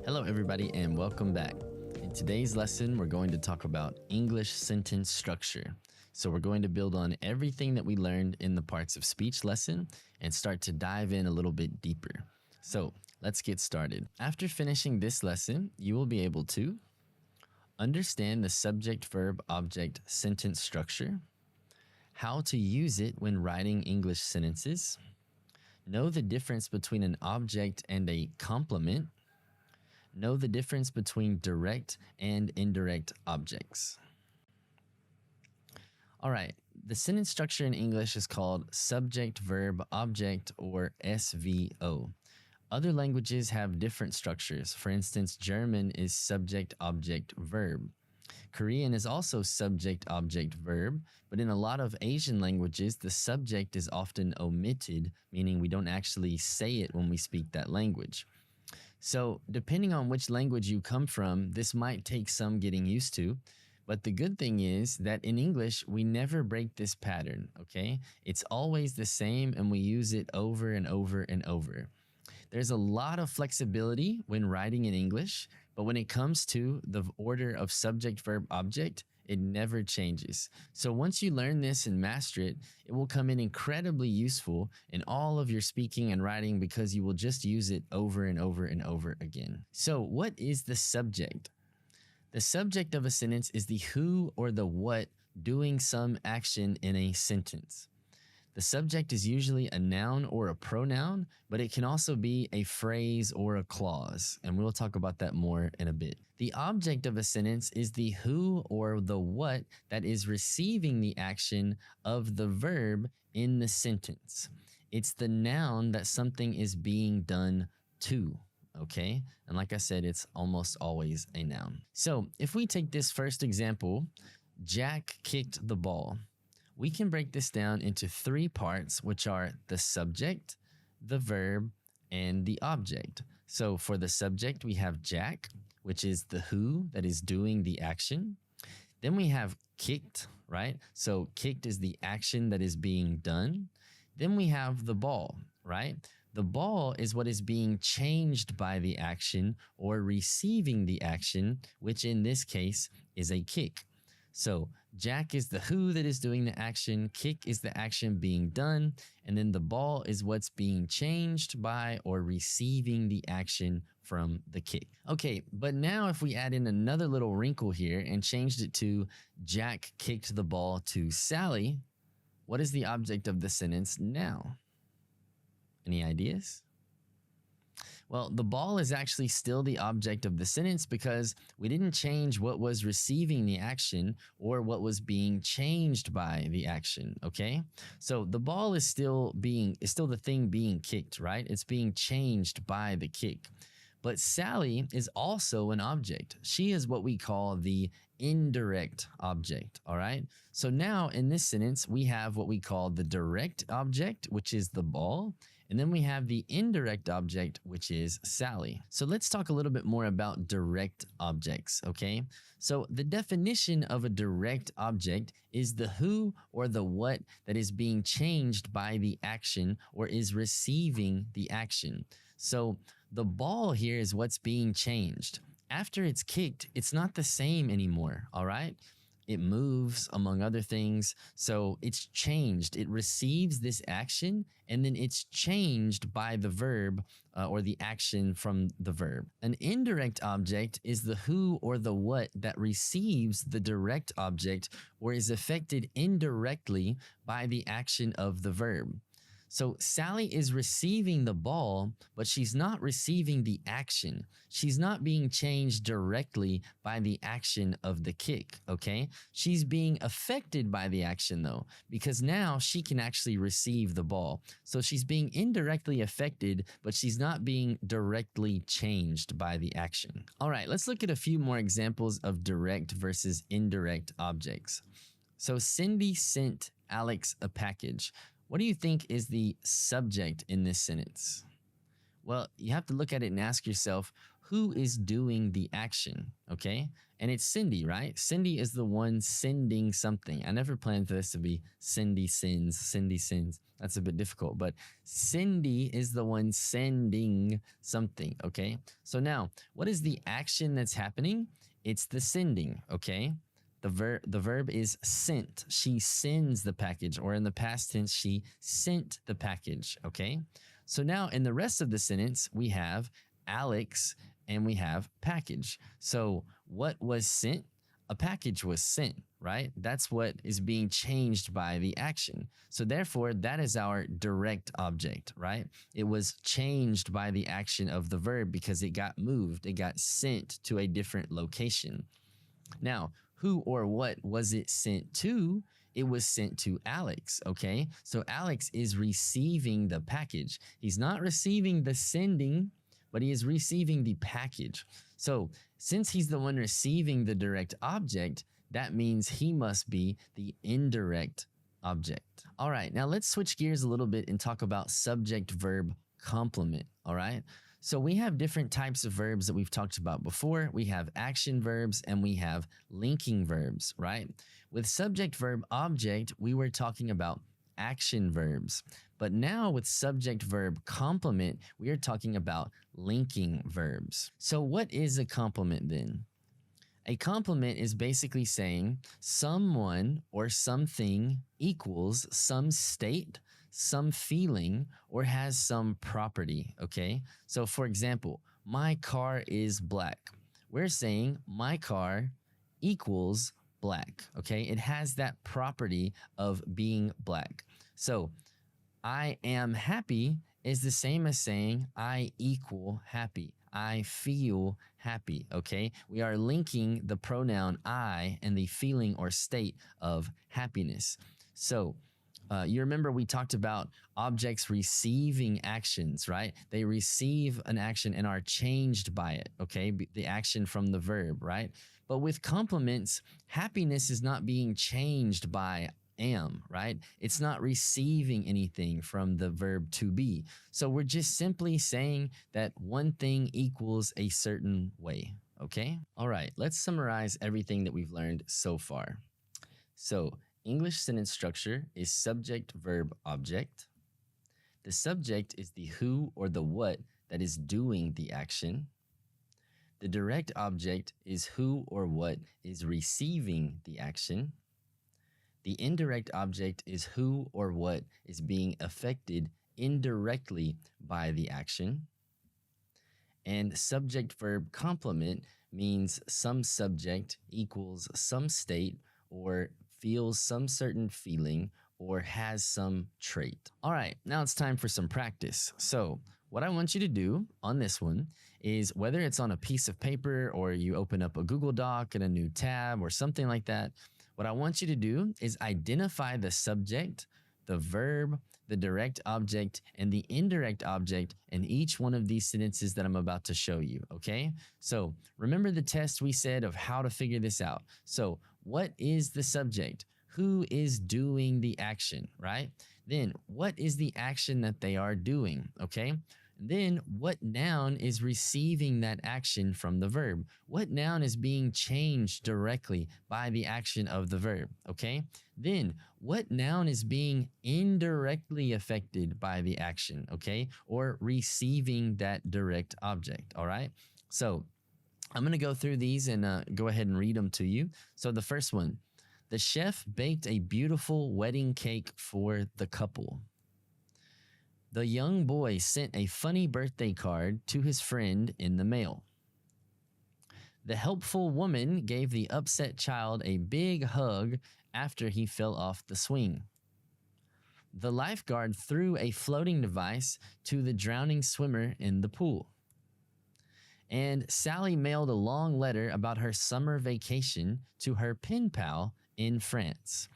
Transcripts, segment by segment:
Hello, everybody, and welcome back. In today's lesson, we're going to talk about English sentence structure. So we're going to build on everything that we learned in the parts of speech lesson and start to dive in a little bit deeper. So let's get started. After finishing this lesson, you will be able to understand the subject, verb, object sentence structure, how to use it when writing English sentences, know the difference between an object and a complement, know the difference between direct and indirect objects. All right, the sentence structure in English is called subject, verb, object, or SVO. Other languages have different structures. For instance, German is subject, object, verb. Korean is also subject, object, verb, but in a lot of Asian languages, the subject is often omitted, meaning we don't actually say it when we speak that language. So depending on which language you come from, this might take some getting used to. But the good thing is that in English, we never break this pattern, okay? It's always the same and we use it over and over and over. There's a lot of flexibility when writing in English, but when it comes to the order of subject, verb, object, it never changes. So once you learn this and master it, it will come in incredibly useful in all of your speaking and writing because you will just use it over and over and over again. So what is the subject? The subject of a sentence is the who or the what doing some action in a sentence. The subject is usually a noun or a pronoun, but it can also be a phrase or a clause, and we'll talk about that more in a bit. The object of a sentence is the who or the what that is receiving the action of the verb in the sentence. It's the noun that something is being done to. Okay, and like I said, it's almost always a noun. So if we take this first example, Jack kicked the ball. We can break this down into three parts, which are the subject, the verb, and the object. So for the subject, we have Jack, which is the who that is doing the action. Then we have kicked, right? So kicked is the action that is being done. Then we have the ball, right? The ball is what is being changed by the action or receiving the action, which in this case is a kick. So Jack is the who that is doing the action, kick is the action being done, and then the ball is what's being changed by or receiving the action from the kick. Okay, but now if we add in another little wrinkle here and changed it to Jack kicked the ball to Sally, what is the object of the sentence now? Any ideas? Well, the ball is actually still the object of the sentence because we didn't change what was receiving the action or what was being changed by the action, okay? So the ball is still the thing being kicked, right? It's being changed by the kick. But Sally is also an object. She is what we call the indirect object, all right? So now in this sentence, we have what we call the direct object, which is the ball, and then we have the indirect object, which is Sally. So let's talk a little bit more about direct objects, okay? So the definition of a direct object is the who or the what that is being changed by the action or is receiving the action. So the ball here is what's being changed. After it's kicked, it's not the same anymore, all right? It moves, among other things, so it's changed. It receives this action, and then it's changed by the verb or the action from the verb. An indirect object is the who or the what that receives the direct object or is affected indirectly by the action of the verb. So Sally is receiving the ball, but she's not receiving the action. She's not being changed directly by the action of the kick, okay? She's being affected by the action though, because now she can actually receive the ball. So she's being indirectly affected, but she's not being directly changed by the action. All right, let's look at a few more examples of direct versus indirect objects. So Cindy sent Alex a package. What do you think is the subject in this sentence? Well, you have to look at it and ask yourself, who is doing the action, okay? And it's Cindy, right? Cindy is the one sending something. I never planned for this to be Cindy sends, Cindy sends. That's a bit difficult, but Cindy is the one sending something, okay? So now, what is the action that's happening? It's the sending, okay? The verb is sent. She sends the package, or in the past tense, she sent the package, okay? So now in the rest of the sentence, we have Alex and we have package. So what was sent? A package was sent, right? That's what is being changed by the action. So therefore, that is our direct object, right? It was changed by the action of the verb because it got moved. It got sent to a different location. Now, who or what was it sent to? It was sent to Alex, okay? So Alex is receiving the package. He's not receiving the sending, but he is receiving the package. So since he's the one receiving the direct object, that means he must be the indirect object. All right, now let's switch gears a little bit and talk about subject-verb complement, all right? So we have different types of verbs that we've talked about before. We have action verbs and we have linking verbs, right? With subject, verb, object, we were talking about action verbs. But now with subject, verb, complement, we are talking about linking verbs. So what is a complement then? A complement is basically saying someone or something equals some state, some feeling, or has some property, okay? So for example, my car is black. We're saying my car equals black, okay? It has that property of being black. So I am happy is the same as saying I equal happy. I feel happy, okay? We are linking the pronoun I and the feeling or state of happiness. So you remember we talked about objects receiving actions, right? They receive an action and are changed by it, okay? The action from the verb, right? But with complements, happiness is not being changed by am, right? It's not receiving anything from the verb to be. So we're just simply saying that one thing equals a certain way, okay? All right, let's summarize everything that we've learned so far. So English sentence structure is subject, verb, object. The subject is the who or the what that is doing the action. The direct object is who or what is receiving the action. The indirect object is who or what is being affected indirectly by the action. And subject-verb complement means some subject equals some state or feels some certain feeling or has some trait. All right, now it's time for some practice. So what I want you to do on this one is, whether it's on a piece of paper or you open up a Google Doc in a new tab or something like that, what I want you to do is identify the subject, the verb, the direct object, and the indirect object in each one of these sentences that I'm about to show you, okay? So remember the test we said of how to figure this out. So what is the subject? Who is doing the action, right? Then what is the action that they are doing, okay? Then what noun is receiving that action from the verb? What noun is being changed directly by the action of the verb, okay? Then what noun is being indirectly affected by the action, okay? Or receiving that direct object, all right? So I'm gonna go through these and go ahead and read them to you. So the first one, the chef baked a beautiful wedding cake for the couple. The young boy sent a funny birthday card to his friend in the mail. The helpful woman gave the upset child a big hug after he fell off the swing. The lifeguard threw a floating device to the drowning swimmer in the pool. And Sally mailed a long letter about her summer vacation to her pen pal in France.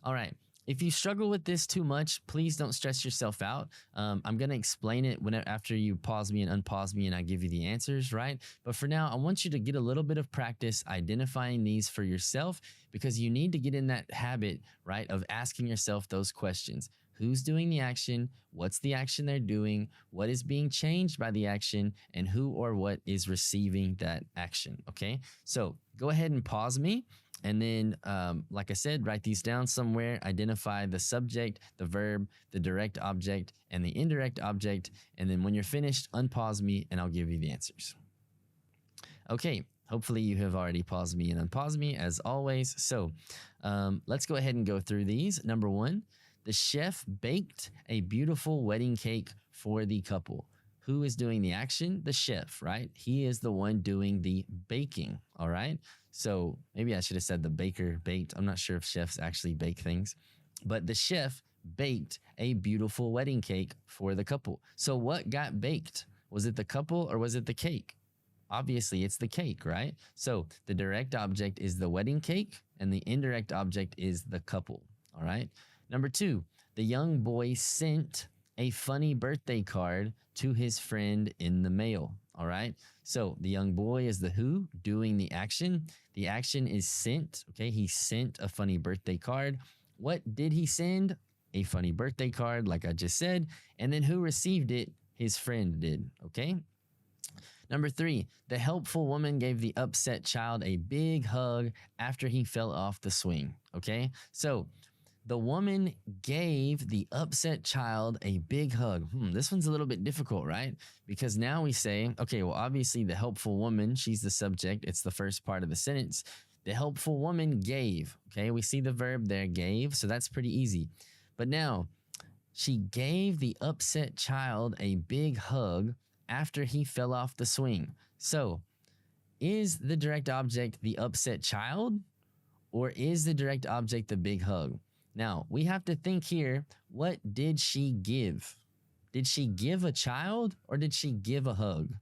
All right. If you struggle with this too much, please don't stress yourself out. I'm going to explain it after you pause me and unpause me and I give you the answers, right? But for now, I want you to get a little bit of practice identifying these for yourself, because you need to get in that habit, right, of asking yourself those questions. who's doing the action, what's the action they're doing, what is being changed by the action, and who or what is receiving that action. Okay, so go ahead and pause me. And then, like I said, write these down somewhere, identify the subject, the verb, the direct object, and the indirect object. And then when you're finished, unpause me and I'll give you the answers. Okay, hopefully you have already paused me and unpaused me as always. So let's go ahead and go through these. Number one, the chef baked a beautiful wedding cake for the couple. Who is doing the action? The chef, right? He is the one doing the baking, all right? So maybe I should have said the baker baked. I'm not sure if chefs actually bake things, but the chef baked a beautiful wedding cake for the couple. So what got baked? Was it the couple or was it the cake? Obviously, it's the cake, right? So the direct object is the wedding cake and the indirect object is the couple, all right? Number two, the young boy sent a funny birthday card to his friend in the mail, all right? So the young boy is the who doing the action. The action is sent, okay? He sent a funny birthday card. What did he send? A funny birthday card, like I just said. And then who received it? His friend did, okay? Number three, the helpful woman gave the upset child a big hug after he fell off the swing, okay? So the woman gave the upset child a big hug. This one's a little bit difficult, right? Because now we say, okay, well, obviously the helpful woman, she's the subject. It's the first part of the sentence. The helpful woman gave, okay? We see the verb there, gave, so that's pretty easy. But now, she gave the upset child a big hug after he fell off the swing. So, is the direct object the upset child? Or is the direct object the big hug? Now, we have to think here, what did she give? Did she give a child or did she give a hug?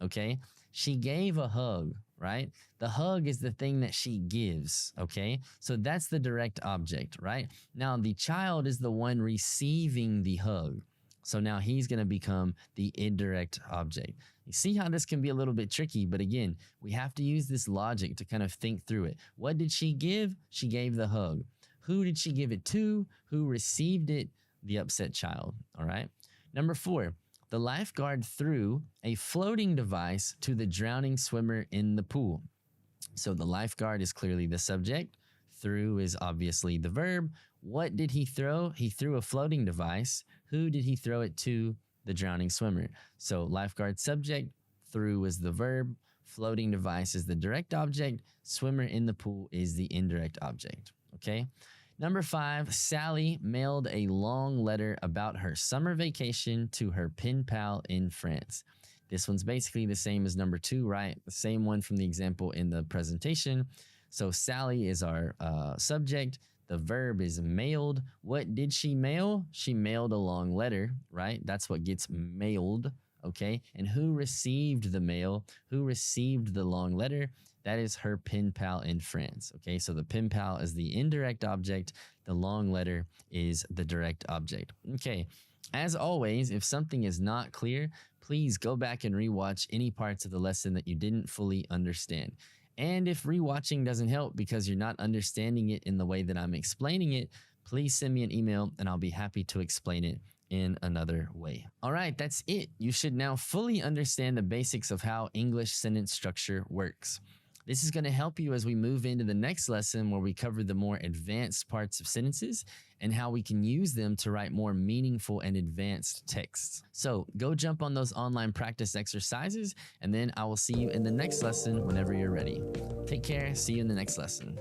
Okay, she gave a hug, right? The hug is the thing that she gives, okay? So that's the direct object, right? Now, the child is the one receiving the hug. So now he's going to become the indirect object. You see how this can be a little bit tricky, but again, we have to use this logic to kind of think through it. What did she give? She gave the hug. Who did she give it to? Who received it? The upset child, all right? Number four, the lifeguard threw a floating device to the drowning swimmer in the pool. So the lifeguard is clearly the subject. Threw is obviously the verb. What did he throw? He threw a floating device. Who did he throw it to? The drowning swimmer. So lifeguard subject, threw is the verb, floating device is the direct object, swimmer in the pool is the indirect object, okay? Number five, Sally mailed a long letter about her summer vacation to her pen pal in France. This one's basically the same as number two, right? The same one from the example in the presentation. So Sally is our subject. The verb is mailed. What did she mail? She mailed a long letter, right? That's what gets mailed, okay? And who received the mail? Who received the long letter? That is her pen pal in France, okay? So the pen pal is the indirect object. The long letter is the direct object. Okay, as always, if something is not clear, please go back and rewatch any parts of the lesson that you didn't fully understand. And if rewatching doesn't help because you're not understanding it in the way that I'm explaining it, please send me an email and I'll be happy to explain it in another way. All right, that's it. You should now fully understand the basics of how English sentence structure works. This is going to help you as we move into the next lesson where we cover the more advanced parts of sentences and how we can use them to write more meaningful and advanced texts. So go jump on those online practice exercises, and then I will see you in the next lesson whenever you're ready. Take care. See you in the next lesson.